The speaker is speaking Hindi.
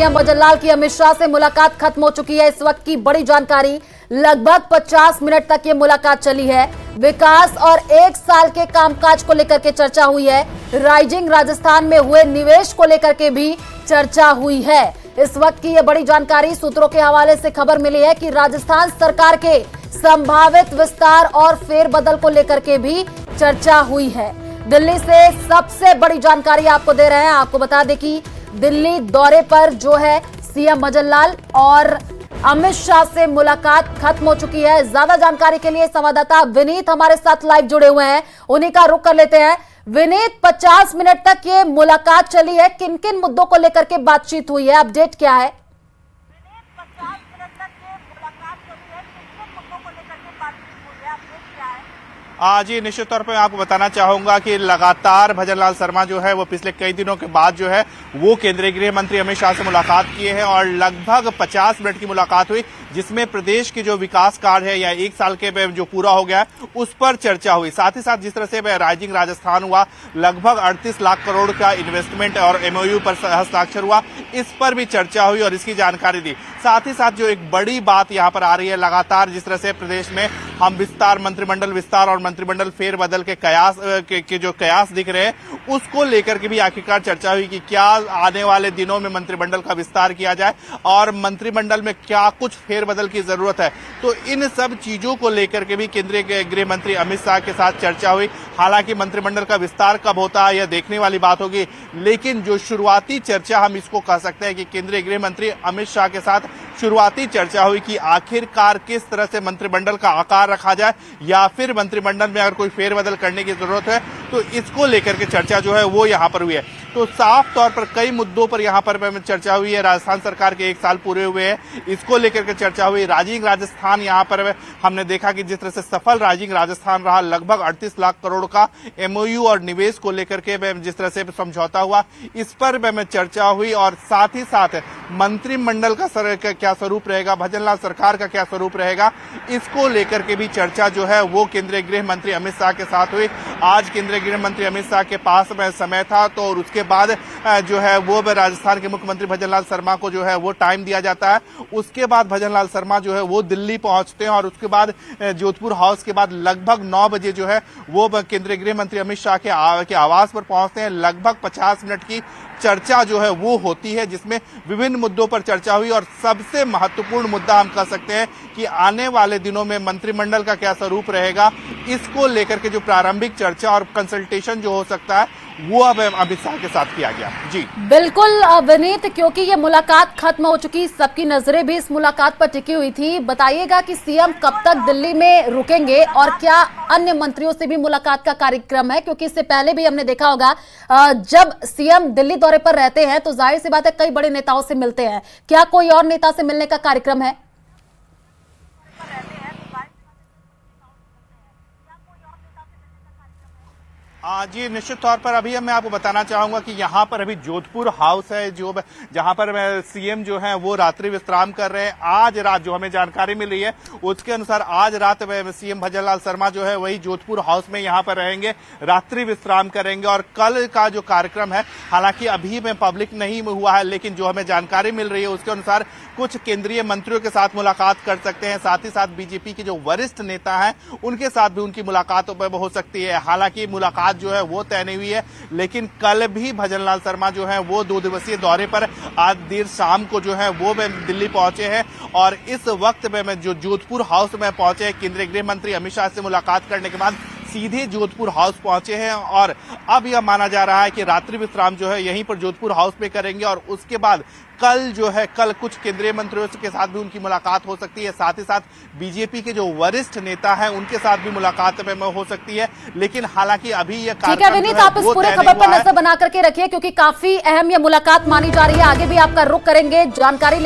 सीएम भजनलाल की अमित शाह से मुलाकात खत्म हो चुकी है। इस वक्त की बड़ी जानकारी, लगभग 50 मिनट तक ये मुलाकात चली है। विकास और 1 साल के कामकाज को लेकर के चर्चा हुई है। राइजिंग राजस्थान में हुए निवेश को लेकर के भी चर्चा हुई है। इस वक्त की ये बड़ी जानकारी सूत्रों के हवाले से खबर मिली है कि राजस्थान सरकार के संभावित विस्तार और फेरबदल को लेकर के भी चर्चा हुई है। दिल्ली से सबसे बड़ी जानकारी आपको दे रहे हैं। आपको बता दें कि दिल्ली दौरे पर जो है सीएम भजनलाल और अमित शाह से मुलाकात खत्म हो चुकी है। ज्यादा जानकारी के लिए संवाददाता विनीत हमारे साथ लाइव जुड़े हुए हैं, उन्हीं का रुख कर लेते हैं। विनीत, 50 मिनट तक ये मुलाकात चली है, किन किन मुद्दों को लेकर के बातचीत हुई है, अपडेट क्या है? जी, निश्चित तौर पर मैं आपको बताना चाहूंगा कि लगातार भजनलाल शर्मा जो है वो पिछले कई दिनों के बाद जो है वो केंद्रीय गृह मंत्री अमित शाह से मुलाकात किए हैं और लगभग 50 मिनट की मुलाकात हुई, जिसमें प्रदेश के जो विकास कार्य है या 1 साल के जो पूरा हो गया है उस पर चर्चा हुई। साथ ही साथ जिस तरह से राइजिंग राजस्थान हुआ, लगभग 38 लाख करोड़ का इन्वेस्टमेंट और एमओयू पर हस्ताक्षर हुआ, इस पर भी चर्चा हुई और इसकी जानकारी दी। साथ ही साथ जो एक बड़ी बात यहाँ पर आ रही है, लगातार जिस तरह से प्रदेश में हम विस्तार, मंत्रिमंडल विस्तार और मंत्रिमंडल फेरबदल के कयास के जो कयास दिख रहे हैं, उसको लेकर के भी आखिरकार चर्चा हुई कि क्या आने वाले दिनों में मंत्रिमंडल का विस्तार किया जाए और मंत्रिमंडल में क्या कुछ फेरबदल की जरूरत है। तो इन सब चीजों को लेकर के भी केंद्रीय गृह मंत्री अमित शाह के साथ चर्चा हुई। हालांकि मंत्रिमंडल का विस्तार कब होता है यह देखने वाली बात होगी, लेकिन जो शुरुआती चर्चा हम इसको कह सकते हैं कि केंद्रीय गृह मंत्री अमित शाह के साथ शुरुआती चर्चा हुई कि आखिरकार किस तरह से मंत्रिमंडल का आकार रखा जाए या फिर मंत्रिमंडल में अगर कोई फेरबदल करने की जरूरत है तो इसको लेकर के चर्चा जो है वो यहाँ पर हुई है। तो साफ तौर पर कई मुद्दों पर यहाँ पर चर्चा हुई है। राजस्थान सरकार के 1 साल पूरे हुए हैं, इसको लेकर के चर्चा हुई। राइजिंग राजस्थान यहाँ पर हमने देखा कि जिस तरह से सफल राइजिंग राजस्थान रहा, लगभग 38 लाख करोड़ का एमओयू और निवेश को लेकर के जिस तरह से समझौता हुआ, इस पर चर्चा हुई। और साथ ही साथ मंत्रिमंडल का क्या स्वरूप रहेगा, भजनलाल सरकार का क्या स्वरूप रहेगा, इसको लेकर के भी चर्चा जो है वो केंद्रीय गृह मंत्री अमित शाह के साथ हुई। आज केंद्रीय गृह मंत्री अमित शाह के पास समय था, तो और उसके बाद जो है वो राजस्थान के मुख्यमंत्री भजनलाल शर्मा को जो है वो टाइम दिया जाता है। उसके बाद भजनलाल शर्मा जो है वो दिल्ली पहुंचते हैं और उसके बाद जोधपुर हाउस के बाद लगभग 9 बजे जो है वो केंद्रीय गृह मंत्री अमित शाह के आवास पर पहुंचते हैं। लगभग 50 मिनट की चर्चा जो है वो होती है, जिसमें विभिन्न मुद्दों पर चर्चा हुई और सबसे महत्वपूर्ण मुद्दा हम कह सकते हैं कि आने वाले दिनों में मंत्रिमंडल का क्या स्वरूप रहेगा, इसको लेकर के जो प्रारंभिक चर्चा और कंसल्टेशन जो हो सकता है वो अब अमित शाह के साथ किया गया। जी बिल्कुल विनीत, क्योंकि ये मुलाकात खत्म हो चुकी, सबकी नजरें भी इस मुलाकात पर टिकी हुई थी। बताइएगा कि सीएम कब तक दिल्ली में रुकेंगे और क्या अन्य मंत्रियों से भी मुलाकात का कार्यक्रम है? क्योंकि इससे पहले भी हमने देखा होगा जब सीएम दिल्ली दौरे पर रहते हैं तो जाहिर सी बात है कई बड़े नेताओं से मिलते हैं। क्या कोई और नेता से मिलने का कार्यक्रम है? जी, निश्चित तौर पर अभी मैं आपको बताना चाहूंगा कि यहाँ पर अभी जोधपुर हाउस है जो जहाँ पर सीएम जो है वो रात्रि विश्राम कर रहे हैं। आज रात जो हमें जानकारी मिल रही है उसके अनुसार आज रात सीएम भजनलाल शर्मा जो है वही जोधपुर हाउस में यहाँ पर रहेंगे, रात्रि विश्राम करेंगे। और कल का जो कार्यक्रम है, हालांकि अभी में पब्लिक नहीं हुआ है, लेकिन जो हमें जानकारी मिल रही है उसके अनुसार कुछ केंद्रीय मंत्रियों के साथ मुलाकात कर सकते हैं। साथ ही साथ बीजेपी के जो वरिष्ठ नेता हैं उनके साथ भी उनकी मुलाकात हो सकती है। हालांकि मुलाकात जो है वो तय नहीं हुई है, लेकिन कल भी भजनलाल शर्मा जो है वो 2 दिवसीय दौरे पर आज देर शाम को जो है वो दिल्ली पहुंचे हैं और इस वक्त में जो जोधपुर हाउस में पहुंचे केंद्रीय गृह मंत्री अमित शाह से मुलाकात करने के बाद सीधे जोधपुर हाउस पहुंचे हैं। और अब यह माना जा रहा है कि रात्रि विश्राम जो है यहीं पर जोधपुर हाउस में करेंगे और उसके बाद कल कुछ केंद्रीय मंत्रियों के साथ भी उनकी मुलाकात हो सकती है। साथ ही साथ बीजेपी के जो वरिष्ठ नेता हैं उनके साथ भी मुलाकात में हो सकती है। लेकिन हालांकि अभी यह ठीक है विनीत, आप इस पूरे खबर पर नजर बना करके रखिए क्योंकि काफी अहम यह मुलाकात मानी जा रही है। आगे भी आपका रुख करेंगे, जानकारी